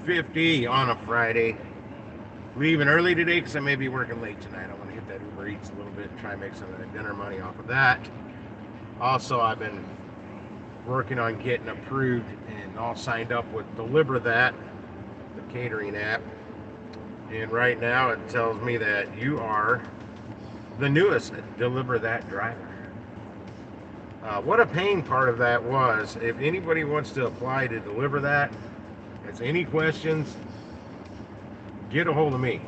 2:50 on a Friday. Leaving early today because I may be working late tonight. I want to hit that Uber Eats a little bit and try and make some of that dinner money off of that. Also, I've been working on getting approved and all signed up with Deliver That, the catering app. And right now it tells me that you are the newest Deliver That driver. What a pain part of that was. If anybody wants to apply to Deliver That, has any questions, get a hold of me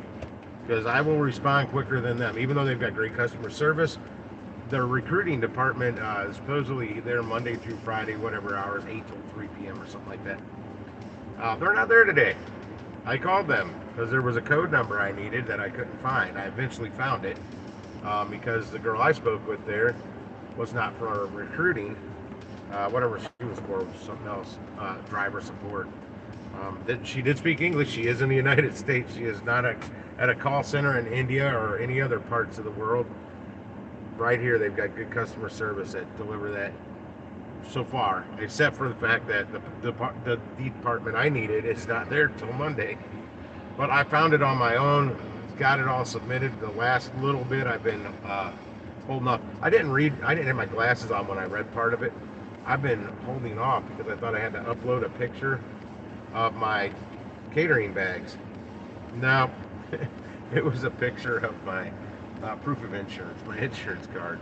because I will respond quicker than them. Even though they've got great customer service, their recruiting department is supposedly there Monday through Friday, whatever hours, 8 till 3 p.m. or something like that. They're not there today. I called them because there was a code number I needed that I couldn't find. I eventually found it because the girl I spoke with there was not for recruiting. Whatever she was for was something else, driver support. She did speak English. She is in the United States. She is not at a call center in India or any other parts of the world. Right here, they've got good customer service that Deliver That so far, except for the fact that the department I needed is not there till Monday. But I found it on my own, got it all submitted. The last little bit I've been holding off. I didn't have my glasses on when I read part of it. I've been holding off because I thought I had to upload a picture of my catering bags. No, it was a picture of my proof of insurance, my insurance card.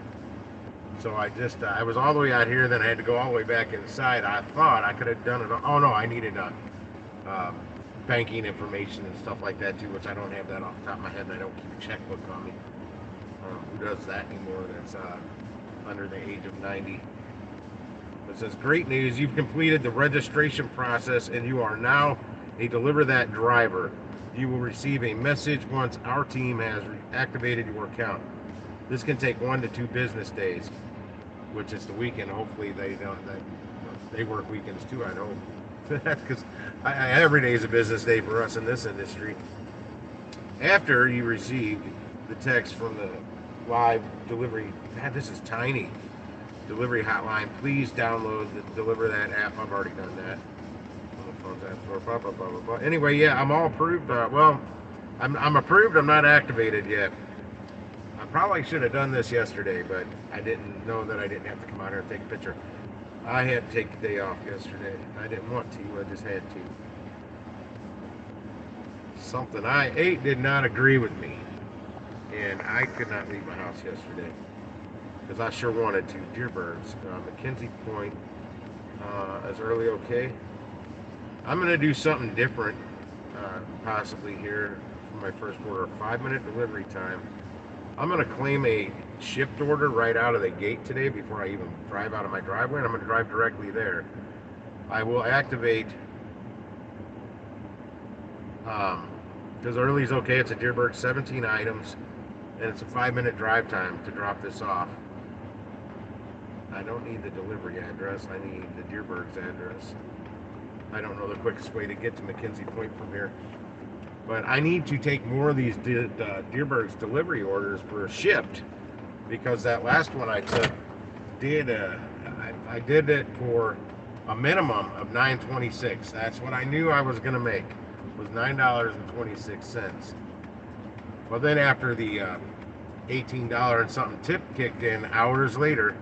So I was all the way out here, then I had to go all the way back inside. I thought I could have done it. Oh no, I needed banking information and stuff like that too, which I don't have that off the top of my head, and I don't keep a checkbook on me. Who does that anymore? That's under the age of 90. It says, great news, you've completed the registration process and you are now a Deliver That driver. You will receive a message once our team has activated your account. This can take 1 to 2 business days, which is the weekend. Hopefully they work weekends too, I hope. Because every day is a business day for us in this industry. After you receive the text from the live delivery, man, this is tiny, delivery hotline, please download the Deliver That app. I've already done that. Blah, blah, blah, blah, blah. Anyway, yeah, I'm all approved. I'm approved. I'm not activated yet. I probably should have done this yesterday, but I didn't know that I didn't have to come out here and take a picture. I had to take the day off yesterday. I didn't want to. I just had to. Something I ate did not agree with me, and I could not leave my house yesterday because I sure wanted to. Deerbirds, Mackenzie Point is early okay. I'm going to do something different, possibly here for my first order. 5-minute delivery time. I'm going to claim a shipped order right out of the gate today before I even drive out of my driveway, and I'm going to drive directly there. I will activate, because early is okay. It's a Deerbird, 17 items, and it's a 5-minute drive time to drop this off. I don't need the delivery address. I need the Deerbird's address. I don't know the quickest way to get to Mackenzie Point from here. But I need to take more of these Deerbird's delivery orders for shipped, because that last one I took I did it for a minimum of $9.26. That's what I knew I was going to make, was $9.26. Well, then after the $18 and something tip kicked in hours later,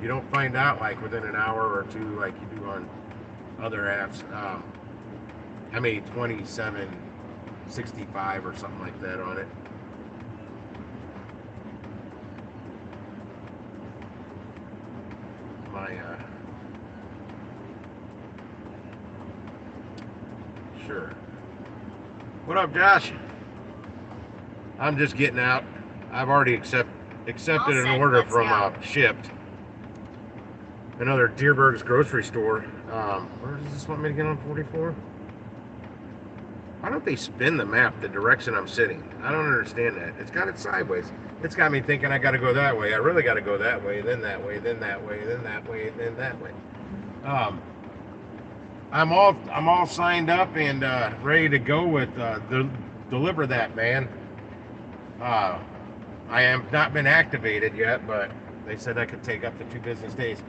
you don't find out like within an hour or two like you do on other apps. I made $27.65 or something like that on it. Sure. What up, Josh? I'm just getting out. I've already accepted an order from Shipped, another Deerberg's grocery store. Where does this want me to get on 44? Why don't they spin the map the direction I'm sitting? I don't understand that. It's got it sideways. It's got me thinking I got to go that way. I really got to go that way, then that way, then that way, then that way, then that way. I'm all signed up and ready to go with Deliver That, man. I have not been activated yet, but they said I could take up to 2 business days.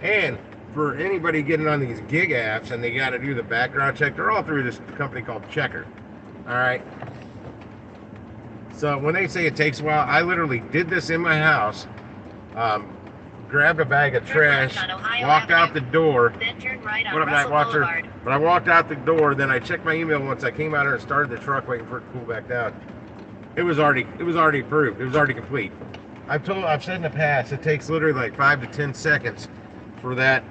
And for anybody getting on these gig apps and they got to do the background check, they're all through this company called Checker. All right. So when they say it takes a while, I literally did this in my house. Grabbed a bag of trash, walked out the door. Then turn right on What up, Night Russell Watcher? Boulevard. But I walked out the door, then I checked my email once I came out here and started the truck waiting for it to cool back down. It was already approved. It was already complete. I've said in the past, it takes literally like 5 to 10 seconds for that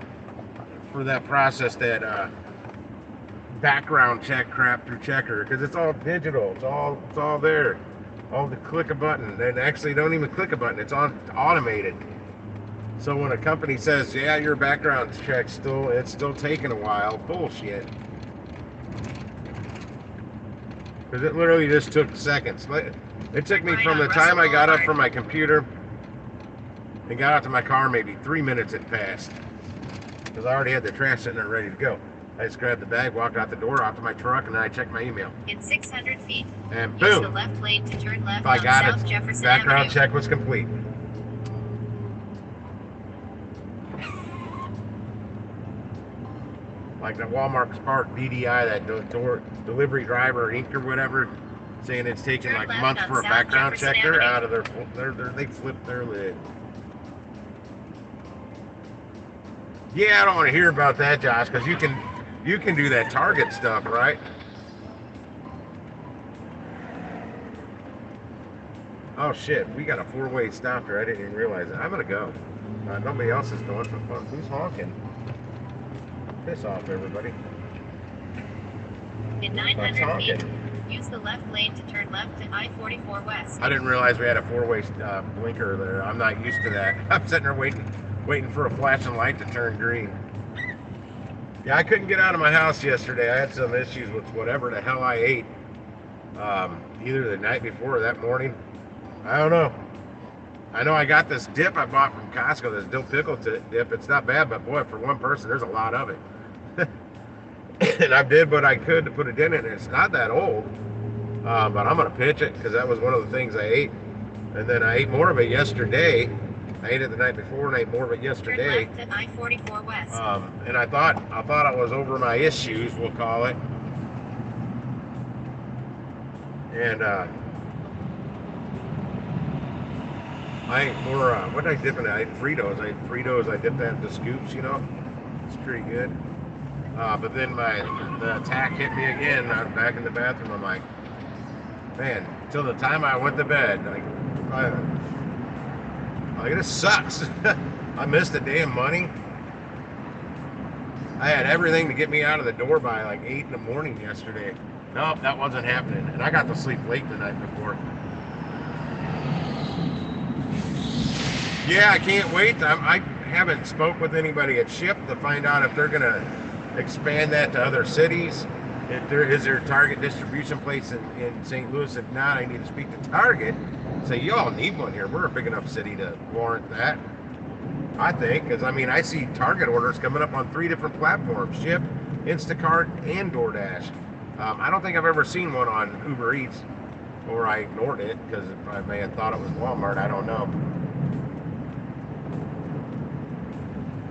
process, that background check crap through Checker, because it's all digital. It's all there. All the click a button. And actually don't even click a button. It's automated. So when a company says, yeah, your background check's still taking a while, bullshit. Because it literally just took seconds. It took me from the time I got up from my computer and got out to my car, maybe 3 minutes had passed. Because I already had the trash sitting there ready to go. I just grabbed the bag, walked out the door, out to my truck, and then I checked my email. In 600 feet, and use boom, the left lane to turn left I on got South it. Jefferson Background Avenue. check was complete. Like the Walmart Spark DDI, that delivery driver Inc. or whatever, saying it's taking Turn like left months on for a South background Jefferson check. They're Avenue. out of they flipped their lid. Yeah, I don't want to hear about that, Josh, because you can do that Target stuff, right? Oh shit, we got a 4-way stop here. I didn't even realize it. I'm gonna go. Nobody else is going. Who's honking? Piss off, everybody. In 900 feet, use the left lane to turn left to I-44 West. I didn't realize we had a 4-way blinker there. I'm not used to that. I'm sitting there waiting for a flashing light to turn green. Yeah, I couldn't get out of my house yesterday. I had some issues with whatever the hell I ate. Either the night before or that morning. I don't know. I know I got this dip I bought from Costco, this dill pickle dip. It's not bad, but boy, for one person, there's a lot of it. And I did what I could to put it in it, and it's not that old. But I'm going to pitch it because that was one of the things I ate. And then I ate more of it yesterday. I ate it the night before and I ate more of it yesterday. Turn left at I-44 West. And I thought I was over my issues, we'll call it. And I ate more, what did I dip in it? I ate Fritos. I dipped that into scoops, you know. It's pretty good. But then the attack hit me again. I was back in the bathroom. I'm like, man, till the time I went to bed, this sucks. I missed a day of money. I had everything to get me out of the door by like 8 in the morning yesterday. Nope, that wasn't happening. And I got to sleep late the night before. Yeah, I can't wait. I haven't spoke with anybody at SHIP to find out if they're going to expand that to other cities. If there is there a Target distribution place in St. Louis. If not, I need to speak to Target. Say, y'all need one here. We're a big enough city to warrant that. I think, because I mean, I see Target orders coming up on 3 different platforms: SHIP, Instacart, and DoorDash. I don't think I've ever seen one on Uber Eats, or I ignored it because I may have thought it was Walmart. I don't know.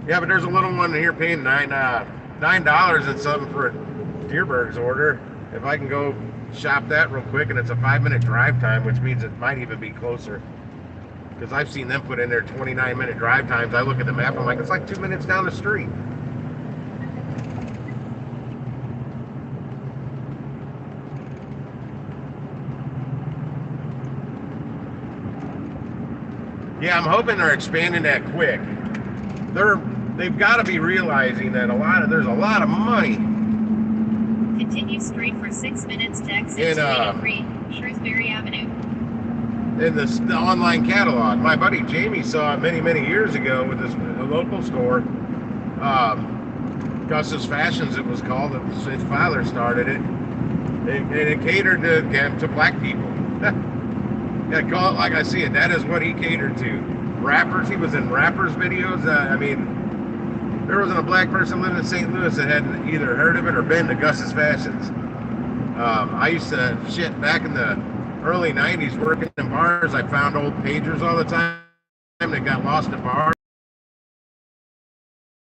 Yeah, but there's a little one here paying $9 and something for a Deerberg's order. If I can go shop that real quick, and it's a 5-minute drive time, which means it might even be closer. Because I've seen them put in their 29-minute drive times. I look at the map, I'm like, it's like 2 minutes down the street. Yeah, I'm hoping they're expanding that quick. They've got to be realizing that there's a lot of money. Continue straight for 6 minutes to exit 283 Shrewsbury Avenue. In the online catalog. My buddy Jamie saw it many years ago with a local store. Gus's Fashions, it was called. His father started it. And it catered to black people. Yeah, call it like I see it. That is what he catered to. Rappers. He was in rappers videos. I mean, there wasn't a black person living in St. Louis that hadn't either heard of it or been to Gus's Fashions. I used to back in the early 90s working in bars. I found old pagers all the time that got lost at bars.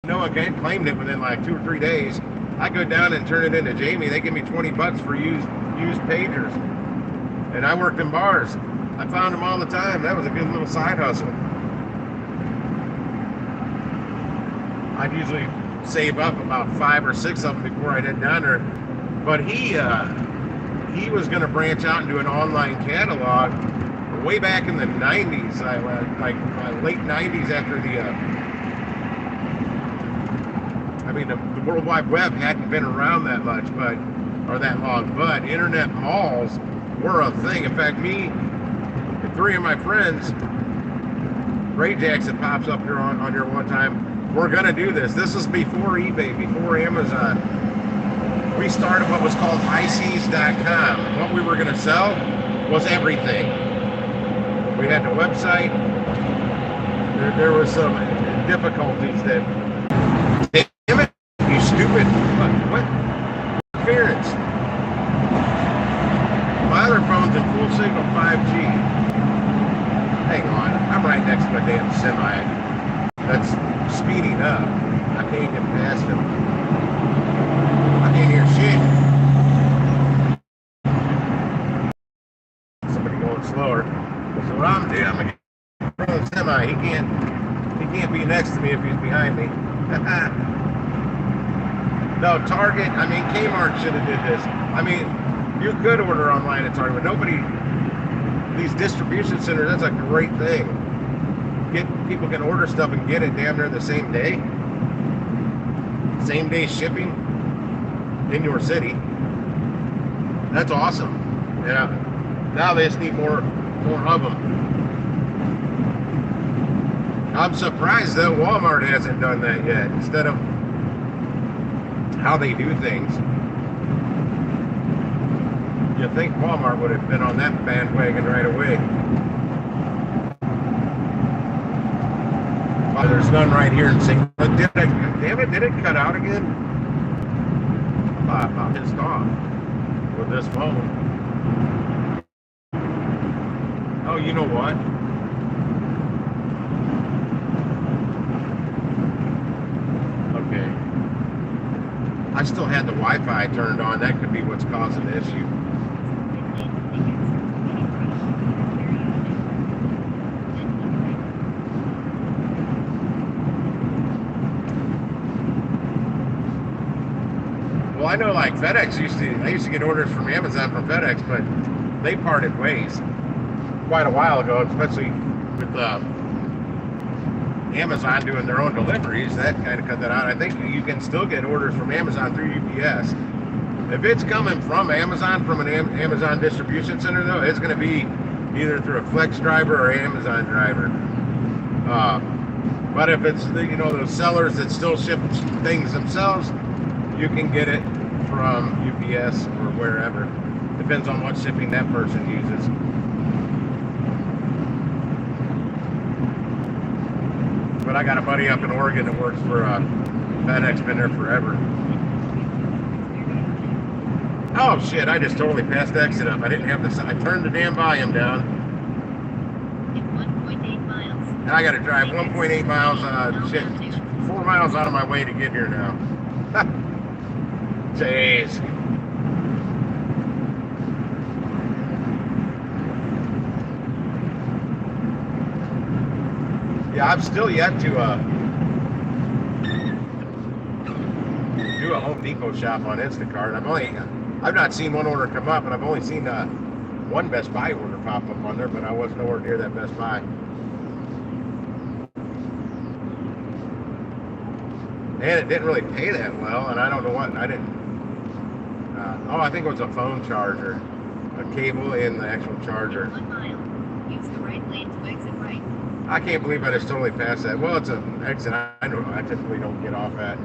No someone claimed it within like 2 or 3 days. I go down and turn it into Jamie. They give me $20 for used pagers. And I worked in bars. I found them all the time. That was a good little side hustle. I'd usually save up about 5 or 6 of them before I'd head down there. But he was going to branch out and do an online catalog way back in the 90s, like late 90s after the World Wide Web hadn't been around that much, or that long, but internet malls were a thing. In fact, me and 3 of my friends, Ray Jackson pops up here on here one time. We're gonna do this. This is before eBay, before Amazon. We started what was called iSees.com. What we were gonna sell was everything. We had the website. There was some difficulties that. Damn it, you stupid! What interference? My other phone's in full signal 5G. Hang on, I'm right next to a damn semi that's speeding up. I can't get past him. I can't hear shit. Somebody going slower. So what I'm doing, I'm gonna get in front of the semi. He can't be next to me if he's behind me. No, Target, I mean Kmart should have did this. I mean, you could order online at Target, but nobody, these distribution centers, that's a great thing. People can order stuff and get it damn near the same day. Same day shipping in your city. That's awesome. Yeah. Now they just need more of them. I'm surprised that Walmart hasn't done that yet. Instead of how they do things. You think Walmart would have been on that bandwagon right away. Well, there's none right here in St. Damn it, did it cut out again? I'm pissed off with this phone. Oh, you know what? Okay. I still had the Wi-Fi turned on. That could be what's causing the issue. Well, I know like FedEx I used to get orders from Amazon from FedEx, but they parted ways quite a while ago, especially with Amazon doing their own deliveries. That kind of cut that out. I think you can still get orders from Amazon through UPS. If it's coming from Amazon, from an Amazon distribution center, though, it's going to be either through a Flex driver or Amazon driver. But if it's those sellers that still ship things themselves, you can get it from UPS or wherever. Depends on what shipping that person uses. But I got a buddy up in Oregon that works for FedEx, been there forever. Oh shit, I just totally passed exit up. I didn't have this. I turned the damn volume down. In 1.8 miles. And I got to drive 1.8 miles, shit, 4 miles out of my way to get here now. Jeez. Yeah, I've still yet to do a Home Depot shop on Instacart. I've not seen one order come up, and I've only seen one Best Buy order pop up on there, but I was nowhere near that Best Buy. And it didn't really pay that well, and I don't know what, I think it was a phone charger, a cable and the actual charger. 1 mile. Use the right lane to exit right. I can't believe I just totally passed that. Well, it's an exit I typically don't get off at.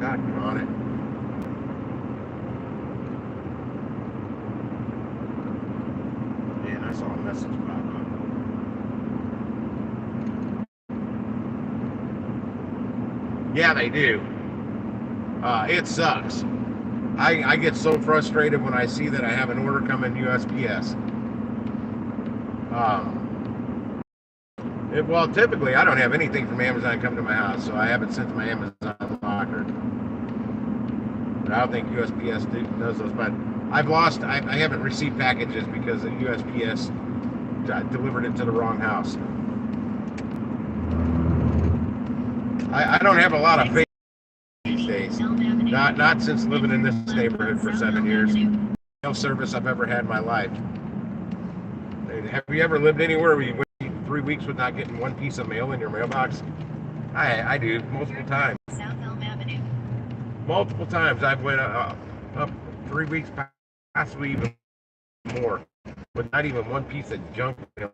God, come on it. Man, I saw a message pop up. Yeah, they do. It sucks. I get so frustrated when I see that I have an order coming USPS. Well, typically I don't have anything from Amazon come to my house, so I haven't sent to my Amazon locker. But I don't think USPS does those. But I haven't received packages because the USPS delivered it to the wrong house. I don't have a lot of faith these days. Not since living in this neighborhood for 7 years. No service I've ever had in my life. Have you ever lived anywhere where you went 3 weeks without getting one piece of mail in your mailbox? I do, multiple times. South Elm Avenue. Multiple times I've went up 3 weeks, possibly even more, with not even one piece of junk mail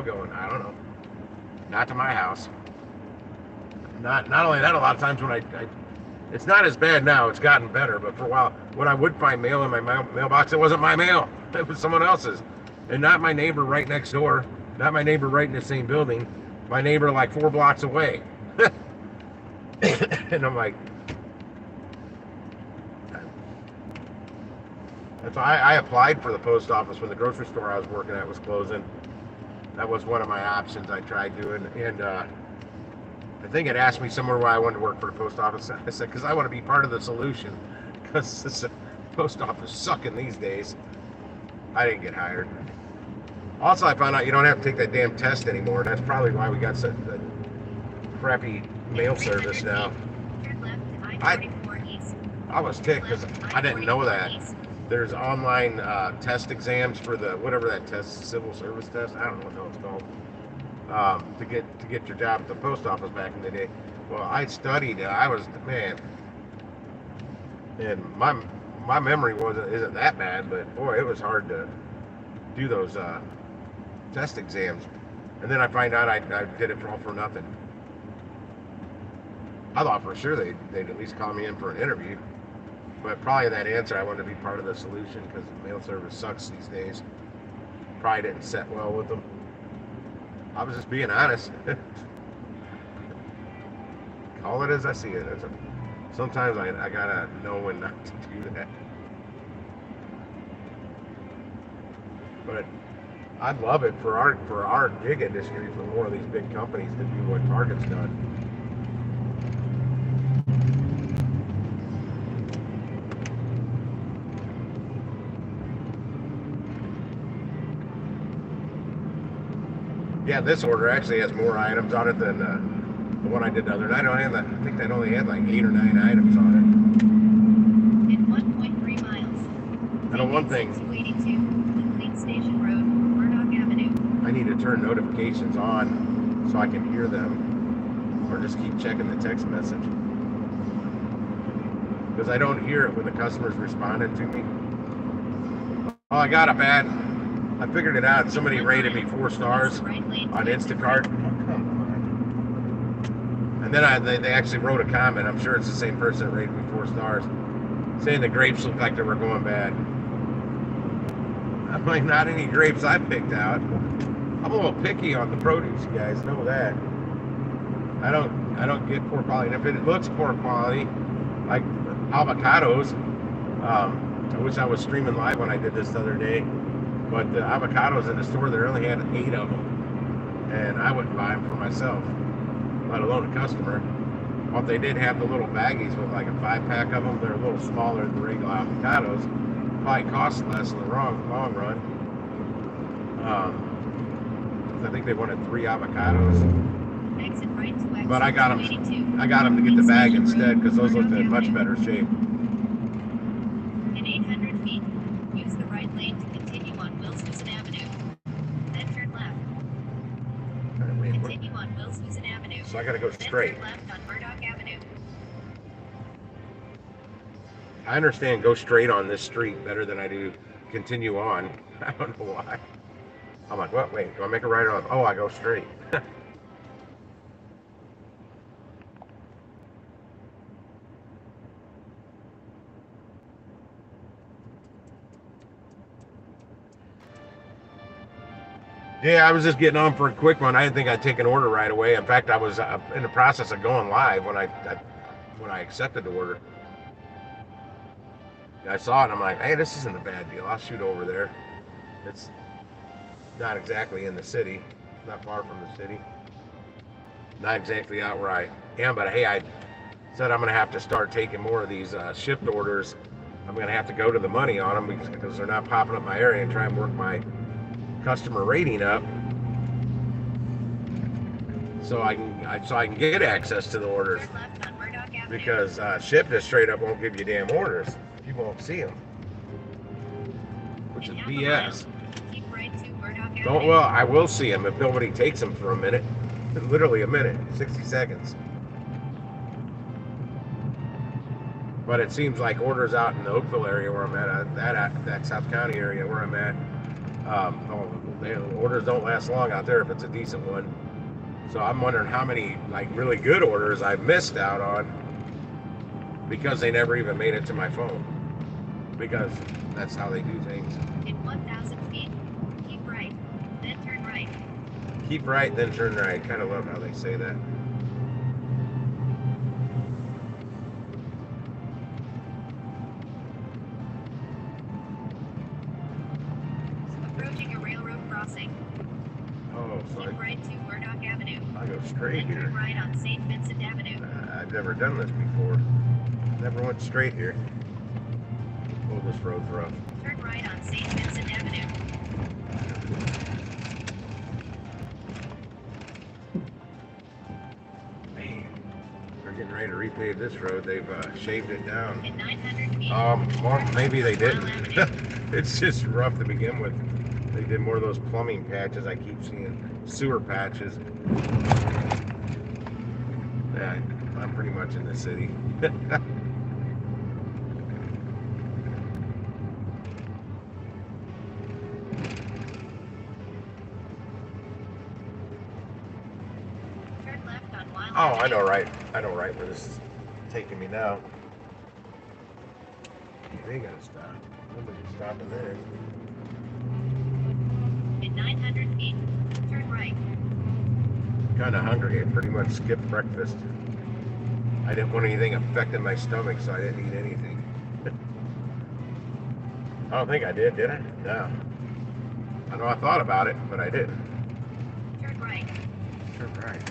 going. I don't know. Not to my house. Not only that, a lot of times when I it's not as bad now. It's gotten better, but for a while, when I would find mail in my mailbox, it wasn't my mail. It was someone else's, and not my neighbor right next door. Not my neighbor right in the same building. My neighbor like 4 blocks away. And I'm like, that's why I applied for the post office when the grocery store I was working at was closing. That was one of my options I tried doing, and I think it asked me somewhere why I wanted to work for the post office. I said, because I want to be part of the solution, because the post office sucking these days. I didn't get hired. Also, I found out you don't have to take that damn test anymore. That's probably why we got such a crappy mail service now. I was ticked because I didn't know that. There's online test exams for the whatever that test, civil service test. I don't know what the hell it's called. To get your job at the post office back in the day. Well, I studied. I was man, and my memory isn't that bad, but boy, it was hard to do those test exams. And then I find out I did it all for nothing. I thought for sure they'd at least call me in for an interview. But probably that answer, I wanted to be part of the solution because mail service sucks these days. Probably didn't set well with them. I was just being honest. Call it as I see it. Sometimes I gotta know when not to do that. But I'd love it for our gig industry, for more of these big companies to do what Target's done. Yeah, this order actually has more items on it than the one I did the other night. I think that only had like 8 or 9 items on it. In 1.3 miles. I know one thing. 282, Clean Station Road, Murdoch Avenue. I need to turn notifications on so I can hear them, or just keep checking the text message. Because I don't hear it when the customer's responding to me. Oh, I got a bad. I figured it out. Somebody rated me 4 stars on Instacart. And then they actually wrote a comment. I'm sure it's the same person that rated me 4 stars, saying the grapes looked like they were going bad. I'm like, not any grapes I picked out. I'm a little picky on the produce, you guys know that. I don't get poor quality. And if it looks poor quality, like avocados, I wish I was streaming live when I did this the other day. But the avocados in the store, they only had 8 of them. And I wouldn't buy them for myself, let alone a customer. Well, they did have the little baggies with like a 5-pack of them. They're a little smaller than the regular avocados. Probably cost less in the long run. I think they wanted 3 avocados. But I got them to get the bag instead because those looked in much better shape. In 800 feet, use the right lane to continue on Wilson Avenue. Then turn left. Continue on Wilson Avenue. So I gotta go straight. Then turn left on Murdoch Avenue. I understand go straight on this street better than I do continue on. I don't know why. I'm like, what? Wait, do I make a right or left? Oh, I go straight. Yeah, I was just getting on for a quick one. I didn't think I'd take an order right away. In fact, I was in the process of going live when I accepted the order. I saw it and I'm like, hey, this isn't a bad deal. I'll shoot over there. It's not exactly in the city. not far from the city. Not exactly out where I am, but hey, I said I'm going to have to start taking more of these shipped orders. I'm going to have to go to the money on them because they're not popping up my area and try and work my customer rating up so I can get access to the orders. Because shipped just straight up won't give you damn orders. You won't see them, which is BS. Don't, well, I will see them if nobody takes them for a minute. Literally a minute, 60 seconds. But it seems like orders out in the Oakville area where I'm at, that South County area where I'm at, orders don't last long out there if it's a decent one. So I'm wondering how many like really good orders I've missed out on because they never even made it to my phone. Because that's how they do things. In 1,000 feet, keep right, then turn right. Keep right, then turn right. Kind of love how they say that. Approaching a railroad crossing. Oh, so keep right to Murdoch Avenue. I go straight then here. Turn right on St. Vincent Avenue. I've never done this before. Never went straight here. Oh, this road's rough. Turn right on St. Vincent Avenue. Man, they're getting ready to repave this road. They've shaved it down. In 900 feet. Well, maybe they didn't. It's just rough to begin with. They did more of those plumbing patches. I keep seeing sewer patches. Yeah, I'm pretty much in the city. Turn left on Wild Oh, Avenue. I know right where this is taking me now. They gotta stop. Nobody's stopping there. In 900 feet, turn right. Kind of hungry. I pretty much skipped breakfast. I didn't want anything affecting my stomach, so I didn't eat anything. I don't think I did I? No. I know I thought about it, but I didn't. Turn right. Turn right.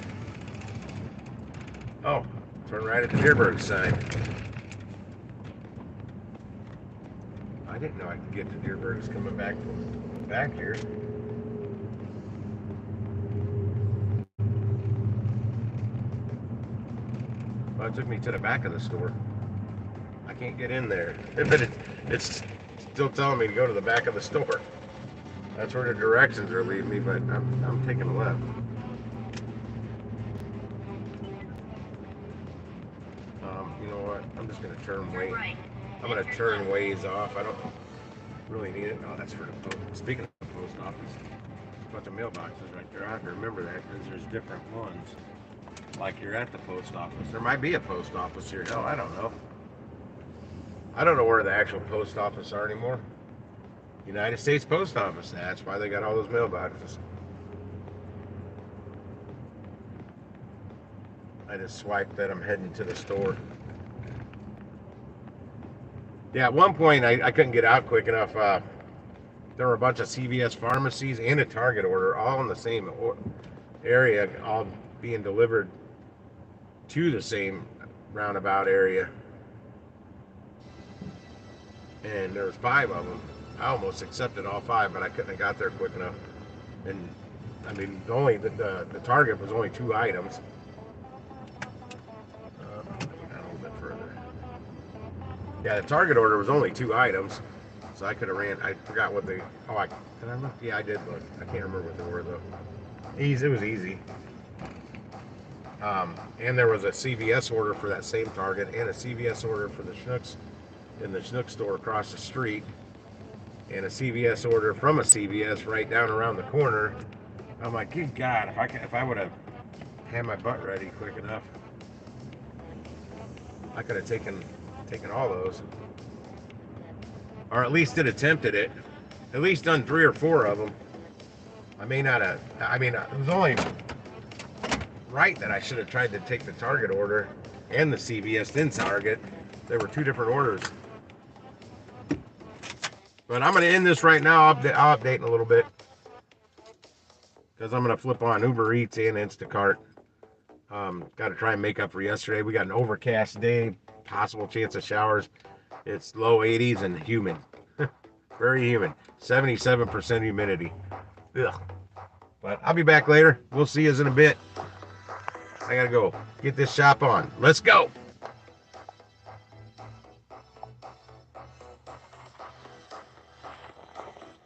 Oh, turn right at the Deerberg sign. I didn't know I could get to Deerberg's coming back from back here. Well, it took me to the back of the store. I can't get in there. But it's still telling me to go to the back of the store. That's where the directions are leading me, but I'm taking a left. You know what? I'm just gonna turn Turn right. I'm gonna turn ways off. I don't really need it. Oh, that's for the post. Speaking of the post office, a bunch of mailboxes right there. I have to remember that because there's different ones. Like you're at the post office. There might be a post office here. Hell, I don't know. I don't know where the actual post office are anymore. United States Post Office. That's why they got all those mailboxes. I just swiped that. I'm heading to the store. Yeah, at one point I couldn't get out quick enough. There were a bunch of CVS pharmacies and a Target order all in the same area, all being delivered to the same roundabout area. And there was 5 of them. I almost accepted all 5, but I couldn't have got there quick enough. And I mean, the Target was only 2 items. A little bit further. Yeah, the Target order was only 2 items, so I could have ran. I forgot what they. Oh, did I look? Yeah, I did look. I can't remember what they were though. It was easy. And there was a CVS order for that same Target, and a CVS order for the Schnucks in the Schnucks store across the street, and a CVS order from a CVS right down around the corner. I'm like, good God, if I would have had my butt ready quick enough, I could have taken all those, or at least attempted it. At least done 3 or 4 of them. I may not have. I mean, it was only right that I should have tried to take the Target order and the CVS then Target. There were 2 different orders. But I'm going to end this right now. I'll update in a little bit. because I'm going to flip on Uber Eats and Instacart. Got to try and make up for yesterday. We got an overcast day, possible chance of showers. It's low 80s and humid. Very humid. 77% humidity. Ugh. But I'll be back later. We'll see you in a bit. I got to go get this shop on. Let's go.